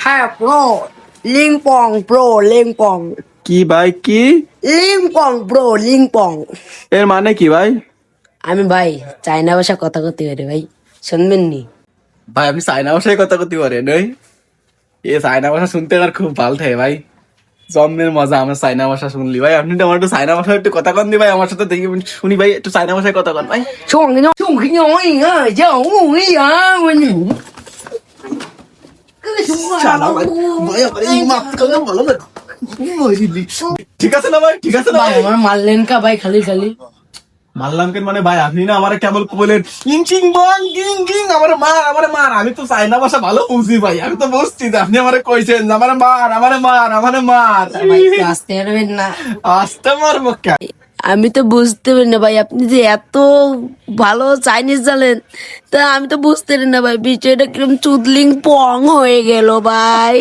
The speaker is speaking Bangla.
হ্যাঁ ব্রো, লিং পং ব্রো, লিং পং। কি ভাই কি? লিং পং ব্রো, লিং পং। এর মানে কি ভাই? আমি ভাই চাইনা ভাষা কথা করতে পারি ভাই, শুনবেন নি? ভাই আপনি চায়না ভাষায় কথা করতে পারেন ওই? এ চায়না ভাষা শুনতে আর খুব ভালো থাকে ভাই। জন্মের মজা আমার চায়না ভাষা শুনলি ভাই। আপনি তো আমার একটু চায়না ভাষায় একটু কথা কন দি ভাই, আমার সাথে দেখি শুনি ভাই, একটু চায়না ভাষায় কথা কন ভাই। শালা ভাই, ভাই আমার এই মাপ করে ভালো না। ঠিক আছে না ভাই, ঠিক আছে না ভাই ভাই? আমার মারলেন কা ভাই, খালি খালি। মারলাম কেন মানে ভাই, আপনি না আমারে কেবল বলেন ইং চিং বং গিং গিং, আমারে মার আমারে মার। আমি তো চায়না ভাষা ভালো বুঝি ভাই, আমি তো বুঝছি যে আপনি আমারে কইছেন যে আমারে মার আমারে মার আমারে মার। ভাই একটু আসতে পারবেন না? আসতে মারবো কে? আমি তো বুঝতে পারি না ভাই, আপনি যে এত ভালো চাইনিজ জানেন, তা আমি তো বুঝতে পারি না ভাই, বিষয়টা কিরকম চুদলিং পং হয়ে গেল ভাই।